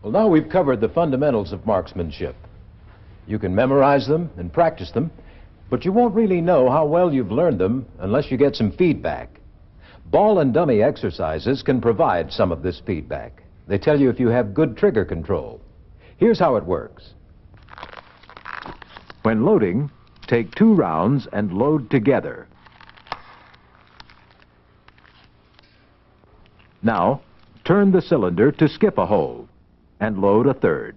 Well, now we've covered the fundamentals of marksmanship. You can memorize them and practice them, but you won't really know how well you've learned them unless you get some feedback. Ball and dummy exercises can provide some of this feedback. They tell you if you have good trigger control. Here's how it works. When loading, take 2 rounds and load together. Now, turn the cylinder to skip a hole and load a 3rd.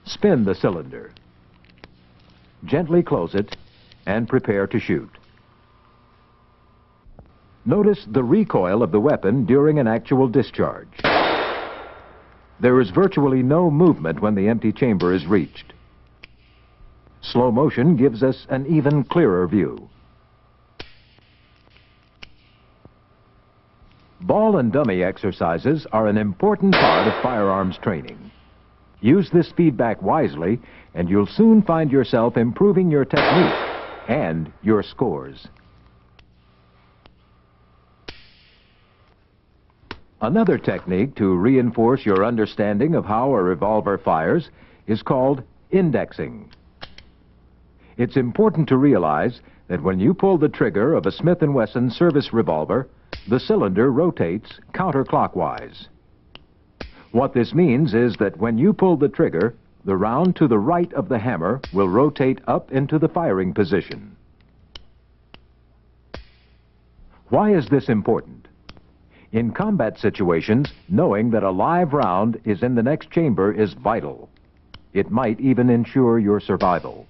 Spin the cylinder. Gently close it and prepare to shoot. Notice the recoil of the weapon during an actual discharge. There is virtually no movement when the empty chamber is reached. Slow motion gives us an even clearer view. Ball and dummy exercises are an important part of firearms training. Use this feedback wisely, and you'll soon find yourself improving your technique and your scores. Another technique to reinforce your understanding of how a revolver fires is called indexing. It's important to realize that when you pull the trigger of a Smith & Wesson service revolver, the cylinder rotates counterclockwise. What this means is that when you pull the trigger, the round to the right of the hammer will rotate up into the firing position. Why is this important? In combat situations, knowing that a live round is in the next chamber is vital. It might even ensure your survival.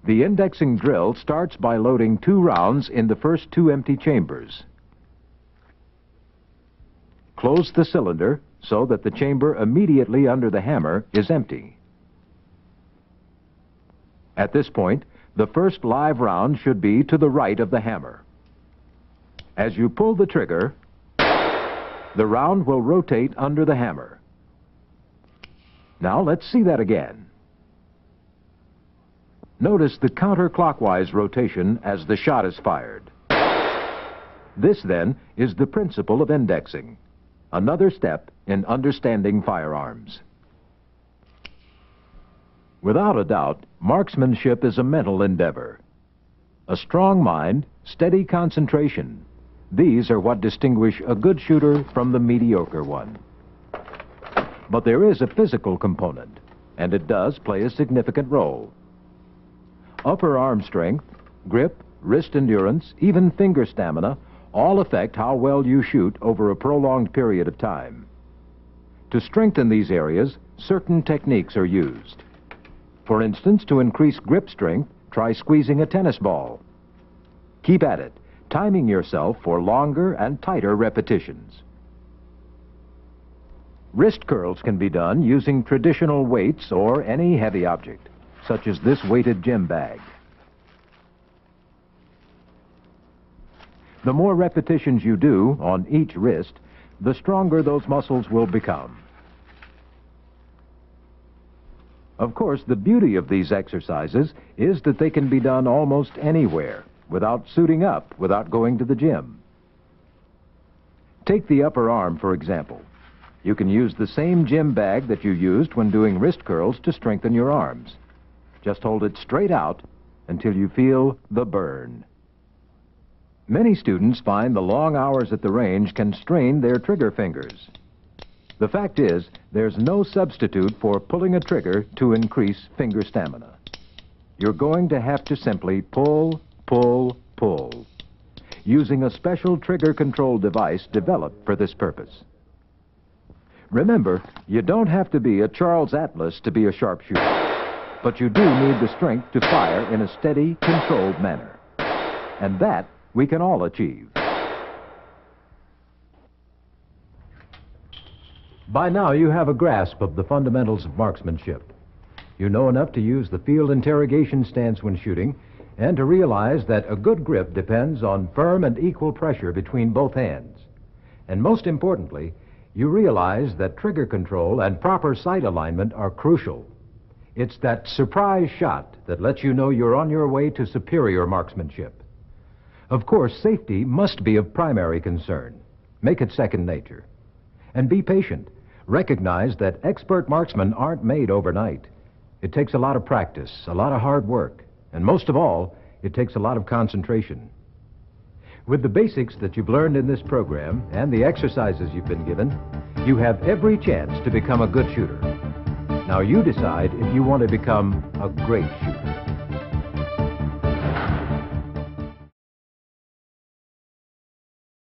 The indexing drill starts by loading 2 rounds in the first 2 empty chambers. Close the cylinder so that the chamber immediately under the hammer is empty. At this point, the first live round should be to the right of the hammer. As you pull the trigger, the round will rotate under the hammer. Now let's see that again. Notice the counterclockwise rotation as the shot is fired. This, then, is the principle of indexing, another step in understanding firearms. Without a doubt, marksmanship is a mental endeavor. A strong mind, steady concentration. These are what distinguish a good shooter from the mediocre one. But there is a physical component, and it does play a significant role. Upper arm strength, grip, wrist endurance, even finger stamina, all affect how well you shoot over a prolonged period of time. To strengthen these areas, certain techniques are used. For instance, to increase grip strength, try squeezing a tennis ball. Keep at it, timing yourself for longer and tighter repetitions. Wrist curls can be done using traditional weights or any heavy object, such as this weighted gym bag. The more repetitions you do on each wrist, the stronger those muscles will become. Of course, the beauty of these exercises is that they can be done almost anywhere, without suiting up, without going to the gym. Take the upper arm, for example. You can use the same gym bag that you used when doing wrist curls to strengthen your arms. Just hold it straight out until you feel the burn. Many students find the long hours at the range can strain their trigger fingers. The fact is, there's no substitute for pulling a trigger to increase finger stamina. You're going to have to simply pull, pull, pull, using a special trigger control device developed for this purpose. Remember, you don't have to be a Charles Atlas to be a sharpshooter. But you do need the strength to fire in a steady, controlled manner. And that we can all achieve. By now, you have a grasp of the fundamentals of marksmanship. You know enough to use the field interrogation stance when shooting, and to realize that a good grip depends on firm and equal pressure between both hands. And most importantly, you realize that trigger control and proper sight alignment are crucial. It's that surprise shot that lets you know you're on your way to superior marksmanship. Of course, safety must be of primary concern. Make it second nature. And be patient. Recognize that expert marksmen aren't made overnight. It takes a lot of practice, a lot of hard work, and most of all, it takes a lot of concentration. With the basics that you've learned in this program and the exercises you've been given, you have every chance to become a good shooter. Now you decide if you want to become a great shooter.